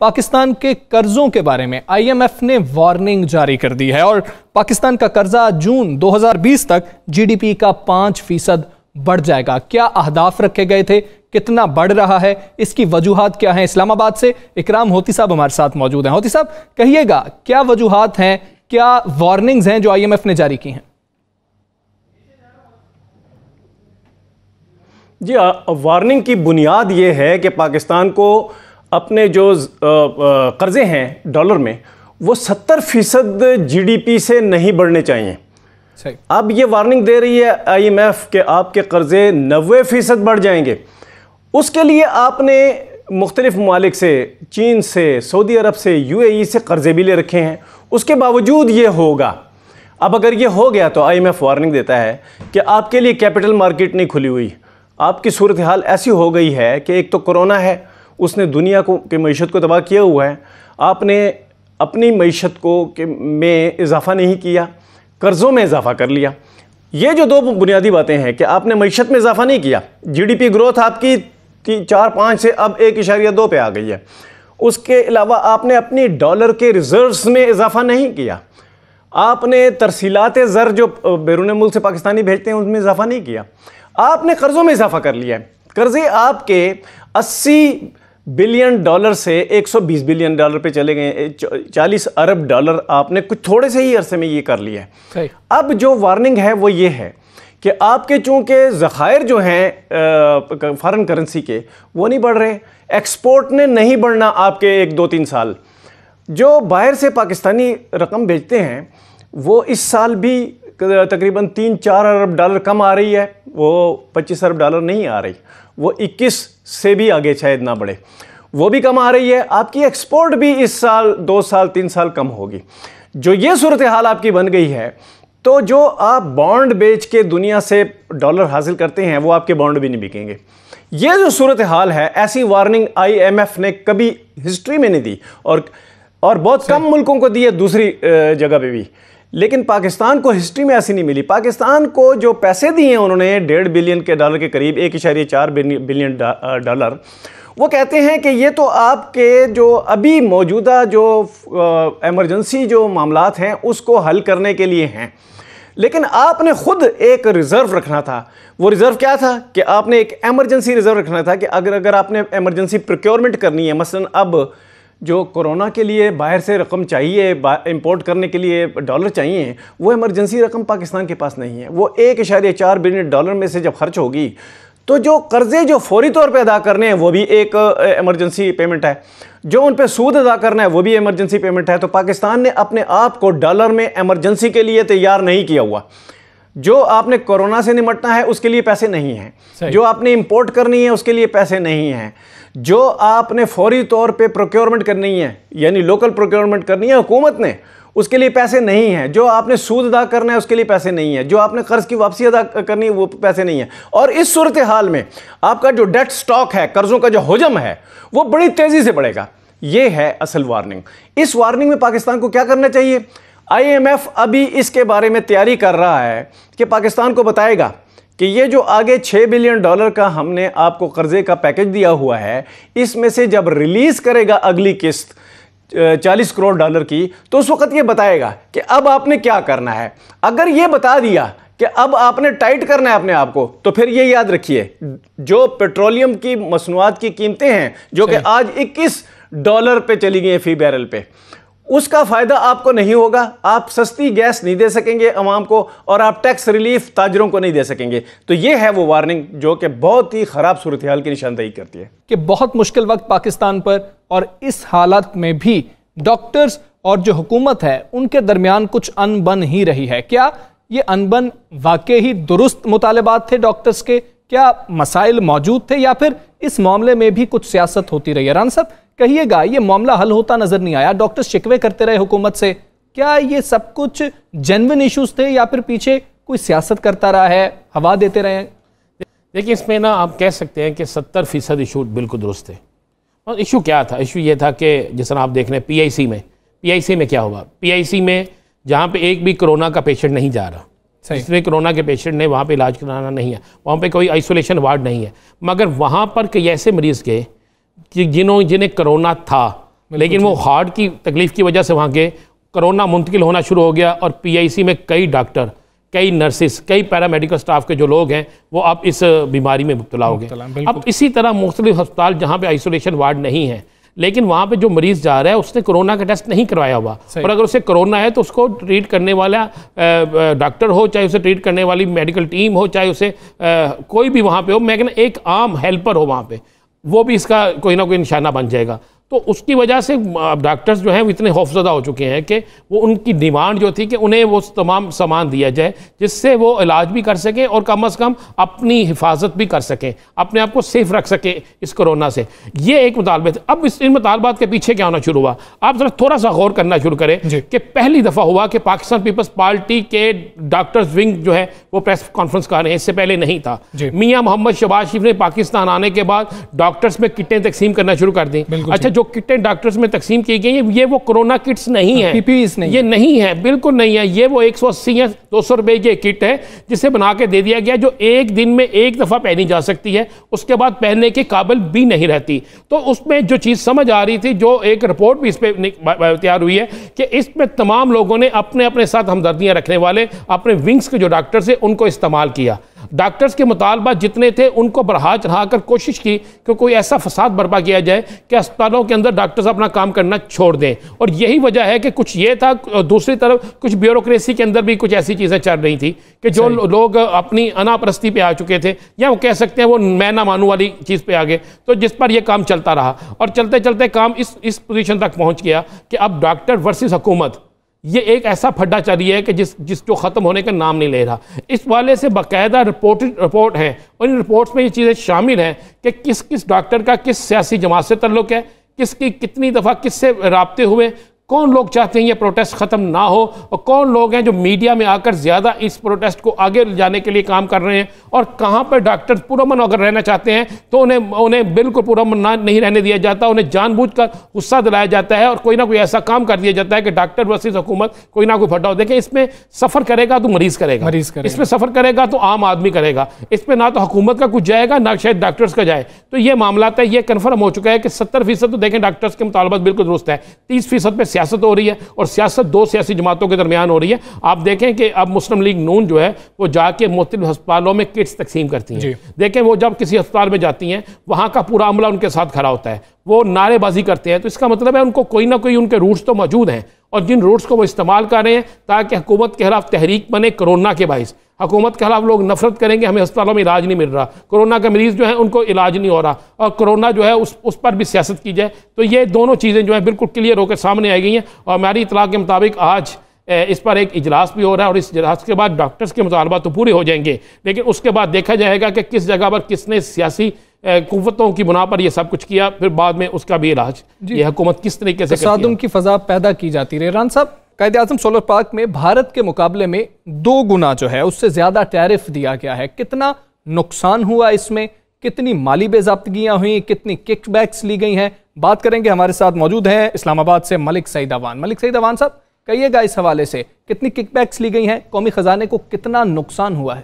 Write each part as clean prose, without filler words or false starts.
पाकिस्तान के कर्जों के बारे में IMF ने वार्निंग जारी कर दी है और पाकिस्तान का कर्जा जून 2020 तक GDP का 5% बढ़ जाएगा। क्या अहदाफ रखे गए थे, कितना बढ़ रहा है, इसकी वजूहात क्या हैं? इस्लामाबाद से इकराम होती साहब हमारे साथ मौजूद हैं। होती साहब, कहिएगा क्या वजूहात हैं, क्या वार्निंग्स हैं जो IMF ने जारी की हैं? जी, वार्निंग की बुनियाद ये है कि पाकिस्तान को अपने जो कर्जे हैं डॉलर में वो 70% GDP से नहीं बढ़ने चाहिए। सही। अब ये वार्निंग दे रही है IMF के आपके कर्जे 90% बढ़ जाएंगे। उसके लिए आपने मुख्तलिफ ममालिक से, चीन से, सऊदी अरब से, UAE से कर्जे भी ले रखे हैं, उसके बावजूद ये होगा। अब अगर ये हो गया तो IMF वार्निंग देता है कि आपके लिए कैपिटल मार्केट नहीं खुली हुई, आपकी सूरत हाल ऐसी हो गई है कि एक तो कोरोना है, उसने दुनिया को की मईशत को तबाह किया हुआ है, आपने अपनी मईशत को में इजाफ़ा नहीं किया, कर्ज़ों में इजाफ़ा कर लिया। ये जो दो बुनियादी बातें हैं कि आपने मईशत में इजाफ़ा नहीं किया, GDP ग्रोथ आपकी 4-5 से अब 1.2 पे आ गई है। उसके अलावा आपने अपनी डॉलर के रिजर्व्स में इजाफ़ा नहीं किया, आपने तरसीलात ज़र जो बैरून मुल्क से पाकिस्तानी भेजते हैं उसमें इजाफ़ा नहीं किया, आपने कर्ज़ों में इजाफ़ा कर लिया है। कर्ज़े आपके 80 बिलियन डॉलर से 120 बिलियन डॉलर पे चले गए, 40 अरब डॉलर आपने कुछ थोड़े से ही अरसे में ये कर लिया है। अब जो वार्निंग है वो ये है कि आपके चूँकि ज़खायर जो हैं फॉरेन करेंसी के वो नहीं बढ़ रहे, एक्सपोर्ट ने नहीं बढ़ना आपके 1-2-3 साल, जो बाहर से पाकिस्तानी रकम भेजते हैं वो इस साल भी तकरीबन 3-4 अरब डॉलर कम आ रही है, वो 25 अरब डॉलर नहीं आ रही, वो 21 से भी आगे शायद ना बढ़े, वो भी कम आ रही है। आपकी एक्सपोर्ट भी इस साल 2 साल 3 साल कम होगी। जो ये सूरत हाल आपकी बन गई है तो जो आप बॉन्ड बेच के दुनिया से डॉलर हासिल करते हैं वो आपके बॉन्ड भी नहीं बिकेंगे। ये जो सूरत हाल है, ऐसी वार्निंग IMF ने कभी हिस्ट्री में नहीं दी और बहुत कम मुल्कों को दी है दूसरी जगह पे भी, लेकिन पाकिस्तान को हिस्ट्री में ऐसी नहीं मिली। पाकिस्तान को जो पैसे दिए हैं उन्होंने 1.5 बिलियन के डॉलर के करीब, 1.4 बिलियन डॉलर, वो कहते हैं कि ये तो आपके जो अभी मौजूदा जो एमरजेंसी जो मामलात हैं उसको हल करने के लिए हैं, लेकिन आपने खुद एक रिज़र्व रखना था। वो रिज़र्व क्या था कि आपने एक एमरजेंसी रिज़र्व रखना था कि अगर आपने एमरजेंसी प्रोक्योरमेंट करनी है, मसलन अब जो कोरोना के लिए बाहर से रकम चाहिए, इंपोर्ट करने के लिए डॉलर चाहिए, वो इमरजेंसी रकम पाकिस्तान के पास नहीं है। वो 1.4 बिलियन डॉलर में से जब खर्च होगी तो जो कर्जे जो फौरी तौर पे अदा करने हैं वो भी एक इमरजेंसी पेमेंट है, जो उन पे सूद अदा करना है वो भी इमरजेंसी पेमेंट है। तो पाकिस्तान ने अपने आप को डॉलर में इमरजेंसी के लिए तैयार नहीं किया हुआ। जो आपने कोरोना से निपटना है उसके लिए पैसे नहीं हैं, जो आपने इंपोर्ट करनी है उसके लिए पैसे नहीं हैं, जो आपने फौरी तौर पे प्रोक्योरमेंट करनी है यानी लोकल प्रोक्योरमेंट करनी है हुकूमत ने, उसके लिए पैसे नहीं हैं, जो आपने सूद अदा करना है उसके लिए पैसे नहीं है, जो आपने कर्ज की वापसी अदा करनी है वो पैसे नहीं है। और इस सूरत हाल में आपका जो डेट स्टॉक है, कर्जों का जो हुजम है वो बड़ी तेजी से बढ़ेगा। ये है असल वार्निंग। इस वार्निंग में पाकिस्तान को क्या करना चाहिए? IMF अभी इसके बारे में तैयारी कर रहा है कि पाकिस्तान को बताएगा कि ये जो आगे 6 बिलियन डॉलर का हमने आपको कर्जे का पैकेज दिया हुआ है, इसमें से जब रिलीज करेगा अगली किस्त 40 करोड़ डॉलर की, तो उस वक्त ये बताएगा कि अब आपने क्या करना है। अगर ये बता दिया कि अब आपने टाइट करना है अपने आप को, तो फिर ये याद रखिए जो पेट्रोलियम की मसनूआत की कीमतें हैं जो कि आज $21 पे चली गई हैं फी बैरल पे, उसका फायदा आपको नहीं होगा। आप सस्ती गैस नहीं दे सकेंगे अवाम को और आप टैक्स रिलीफ ताजरों को नहीं दे सकेंगे। तो ये है वो वार्निंग जो कि बहुत ही खराब सूरत हाल की निशानदेही करती है कि बहुत मुश्किल वक्त पाकिस्तान पर, और इस हालत में भी डॉक्टर्स और जो हुकूमत है उनके दरमियान कुछ अनबन ही रही है। क्या ये अनबन वाकई ही दुरुस्त मुतालबात थे डॉक्टर्स के? क्या मसाइल मौजूद थे या फिर इस मामले में भी कुछ सियासत होती रही है? राना साहब, कहिएगा, ये मामला हल होता नजर नहीं आया, डॉक्टर शिकवे करते रहे हुकूमत से, क्या ये सब कुछ जेन्युइन इश्यूज थे या फिर पीछे कोई सियासत करता रहा है, हवा देते रहे? देखिए, इसमें ना आप कह सकते हैं कि 70% इशू बिल्कुल दुरुस्त थे। और इशू क्या था? इशू ये था कि जिस तरह आप देख रहे हैं PIC में क्या हुआ, PIC में जहाँ पे एक भी कोरोना का पेशेंट नहीं जा रहा, जिसमें कोरोना के पेशेंट ने वहाँ पे इलाज कराना नहीं है, वहाँ पे कोई आइसोलेशन वार्ड नहीं है, मगर वहाँ पर कई ऐसे मरीज़ के जिन्हें कोरोना था लेकिन वो हार्ट की तकलीफ की वजह से वहाँ के कोरोना मुंतकिल होना शुरू हो गया और PIC में कई डॉक्टर, कई नर्सिस, कई पैरामेडिकल स्टाफ के जो लोग हैं वो अब इस बीमारी में मुब्तला हो गए। अब इसी तरह मुख्तलिफ अस्पताल जहाँ पे आइसोलेशन वार्ड नहीं है, लेकिन वहाँ पे जो मरीज़ जा रहा है उसने कोरोना का टेस्ट नहीं करवाया हुआ, और अगर उसे कोरोना है तो उसको ट्रीट करने वाला डॉक्टर हो, चाहे उसे ट्रीट करने वाली मेडिकल टीम हो, चाहे उसे कोई भी वहाँ पे हो, मैं कहना एक आम हेल्पर हो वहाँ पे, वो भी इसका कोई ना कोई निशाना बन जाएगा। तो उसकी वजह से अब डॉक्टर्स जो हैं वो इतने खौफजदा हो चुके हैं कि वो उनकी डिमांड जो थी कि उन्हें वो तमाम सामान दिया जाए जिससे वो इलाज भी कर सकें और कम अज़ कम अपनी हिफाजत भी कर सकें, अपने आप को सेफ रख सकें इस कोरोना से। ये एक मुतालबे थे। अब इन मुतालबात के पीछे क्या होना शुरू हुआ, आप ज़रा थोड़ा सा गौर करना शुरू करें कि पहली दफ़ा हुआ कि पाकिस्तान पीपल्स पार्टी के डॉक्टर्स विंग जो है वो प्रेस कॉन्फ्रेंस कर रहे हैं, इससे पहले नहीं था। मियाँ मोहम्मद शहबाज शरीफ ने पाकिस्तान आने के बाद डॉक्टर्स में किटें तकसीम करना शुरू कर दी। अच्छा, जो किटें डॉक्टर्स में तकसीम की गई है ये वो कोरोना किट्स नहीं है, PPEs नहीं, ये नहीं है, बिल्कुल नहीं है। ये वो 180 या 200 रुपए की किट है जिसे बना के दे दिया गया, जो एक दिन में एक दफ़ा पहनी जा सकती है, उसके बाद पहनने के काबिल भी नहीं रहती। तो उसमें जो चीज़ समझ आ रही थी, जो एक रिपोर्ट भी इस पर तैयार हुई है कि इसमें तमाम लोगों ने अपने अपने साथ हमदर्दियाँ रखने वाले अपने विंग्स के जो डॉक्टर्स हैं उनको इस्तेमाल किया। डॉक्टर्स के मुतालबा जितने थे उनको बढ़ा चढ़ा कर कोशिश की कि कोई ऐसा फसाद बर्पा किया जाए कि अस्पतालों के अंदर डॉक्टर्स अपना काम करना छोड़ दें। और यही वजह है कि कुछ ये था, दूसरी तरफ कुछ ब्यूरोक्रेसी के अंदर भी कुछ ऐसी चीज़ें चल रही थी कि जो लोग अपनी अनापरस्ती पे आ चुके थे, या वो कह सकते हैं वो मैं ना मानू वाली चीज़ पे आ गए, तो जिस पर यह काम चलता रहा और चलते चलते काम इस पोजीशन तक पहुँच गया कि अब डॉक्टर वर्सेस हुकूमत ये एक ऐसा फड्डा चल रही है कि जिस जो ख़त्म होने का नाम नहीं ले रहा। इस वाले से बाकायदा रिपोर्ट है और इन रिपोर्ट्स में ये चीज़ें शामिल हैं कि किस किस डॉक्टर का किस सियासी जमात से ताल्लुक़ है, किसकी कितनी दफ़ा किससे राब्ते हुए, कौन लोग चाहते हैं ये प्रोटेस्ट ख़त्म ना हो, और कौन लोग हैं जो मीडिया में आकर ज़्यादा इस प्रोटेस्ट को आगे ले जाने के लिए काम कर रहे हैं, और कहाँ पर डॉक्टर पुरअमन अगर रहना चाहते हैं तो उन्हें बिल्कुल पुरअमन नहीं रहने दिया जाता, उन्हें जानबूझकर गुस्सा दिलाया जाता है और कोई ना कोई ऐसा काम कर दिया जाता है कि डॉक्टर वर्सेस हुकूमत कोई ना कोई फटा हो। देखें, इसमें सफ़र करेगा तो मरीज़ करेगा, इसमें सफ़र करेगा तो आम आदमी करेगा, इसमें ना तो हुकूमत का कुछ जाएगा ना शायद डॉक्टर्स का जाए। तो ये मामला है, ये कन्फर्म हो चुका है कि 70% तो देखें डॉक्टर्स के मुतालबात बिल्कुल दुरुस्त है, 30% पे सियासत हो रही है, और सियासत दो सियासी जमातों के दरमियान हो रही है। आप देखें कि अब मुस्लिम लीग नून जो है वो जाके मुख्तलिफ अस्पतालों में किट्स तकसीम करती हैं। देखें, वो जब किसी अस्पताल में जाती हैं वहाँ का पूरा अमला उनके साथ खड़ा होता है, वो नारेबाजी करते हैं, तो इसका मतलब है उनको कोई ना कोई उनके रूट्स तो मौजूद हैं, और जिन रूट्स को वो इस्तेमाल कर रहे हैं ताकि हुकूमत के खिलाफ तहरीक बने। कोरोना के बाइस हुकूमत के खिलाफ लोग नफरत करेंगे, हमें अस्पतालों में इलाज नहीं मिल रहा, कोरोना के मरीज़ जो है उनको इलाज नहीं हो रहा, और कोरोना जो है उस पर भी सियासत की जाए। तो ये दोनों चीज़ें जो है बिल्कुल क्लियर होकर सामने आई गई हैं। और हमारी इतला के मुताबिक आज इस पर एक इजलास भी हो रहा है, और इस इजलास के बाद डॉक्टर्स के मुतालबा तो पूरे हो जाएंगे, लेकिन उसके बाद देखा जाएगा कि किस जगह पर किसने सियासी कुव्वतों की बुना पर यह सब कुछ किया, फिर बाद में उसका भी इलाज ये हुकूमत किस तरीके से तसादुम की फ़ज़ा पैदा की जाती रही। रान साहब, कायद-ए-आज़म सोलर पार्क में भारत के मुकाबले में 2 गुना जो है उससे ज़्यादा टैरिफ दिया गया है। कितना नुकसान हुआ इसमें, कितनी माली बेज़ाब्तगियाँ हुई, कितनी किकबैक्स ली गई हैं, बात करेंगे। हमारे साथ मौजूद हैं इस्लामाबाद से मलिक सईद अवान। मलिक सईद अवान साहब, कहिएगा इस हवाले से कितनी किकबैक्स ली गई हैं, कौमी ख़जाने को कितना नुकसान हुआ है?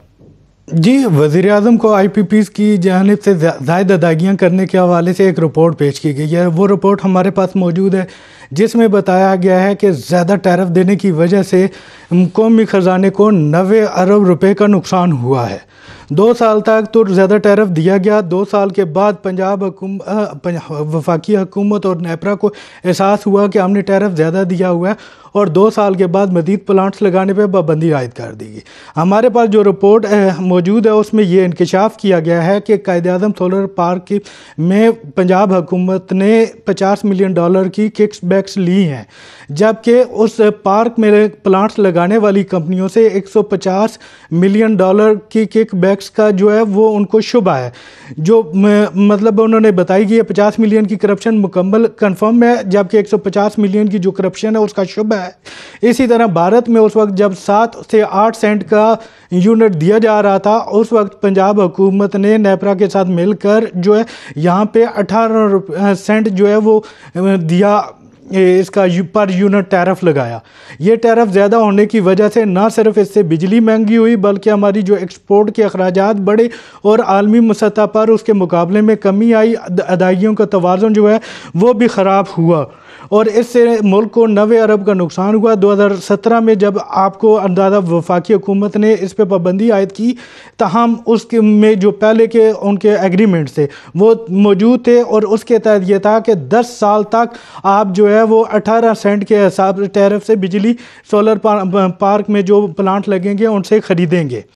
जी, वज़ीर आज़म को IPPs की जानिब से ज़ायद अदायगियाँ करने के हवाले से एक रिपोर्ट पेश की गई है। वो रिपोर्ट हमारे पास मौजूद है, जिसमें बताया गया है कि ज़्यादा टैरिफ देने की वजह से कौमी ख़जाने को 90 अरब रुपए का नुकसान हुआ है। 2 साल तक तो ज़्यादा टैरिफ दिया गया। 2 साल के बाद वफाकी हुकूमत और नेपरा को एहसास हुआ कि हमने टैरिफ ज़्यादा दिया हुआ है, और 2 साल के बाद मज़ीद प्लांट्स लगाने पर पाबंदी आयद कर दी गई। हमारे पास जो रिपोर्ट मौजूद है उसमें ये इंकशाफ किया गया है कि कायद-ए-आज़म सोलर पार्क में पंजाब हुकूमत ने $50 मिलियन की किकबैक्स ली हैं, जबकि उस पार्क में प्लांट्स लगाने वाली कंपनियों से $150 मिलियन की किकबैक्स का जो है वो उनको शुबा है। जो मतलब उन्होंने बताई कि 50 मिलियन की करप्शन मुकम्मल कन्फर्म है, जबकि 150 मिलियन की जो करप्शन है उसका शुबा है। इसी तरह भारत में उस वक्त जब 7 से 8 सेंट का यूनिट दिया जा रहा था, उस वक्त पंजाब हुकूमत ने नेपरा के साथ मिलकर जो है यहाँ पे 18 सेंट जो है वो दिया, इसका पर यूनिट टैरिफ लगाया। ये टैरिफ ज़्यादा होने की वजह से ना सिर्फ इससे बिजली महंगी हुई, बल्कि हमारी जो एक्सपोर्ट के अखराजात बढ़े और आलमी सतह पर उसके मुकाबले में कमी आई। अदायगियों का तवाज़ुन जो है वो भी ख़राब हुआ। और इससे मुल्क को 90 अरब का नुकसान हुआ। 2017 में जब आपको अंदाज़ा वफाकी हुकूमत ने इस पर पाबंदी आयद की, तहम उसके में जो पहले के उनके एग्रीमेंट थे वो मौजूद थे, और उसके तहत ये था कि 10 साल तक आप जो है वो 18 सेंट के हिसाब टैरिफ से बिजली सोलर पार्क में जो प्लांट लगेंगे उनसे ख़रीदेंगे।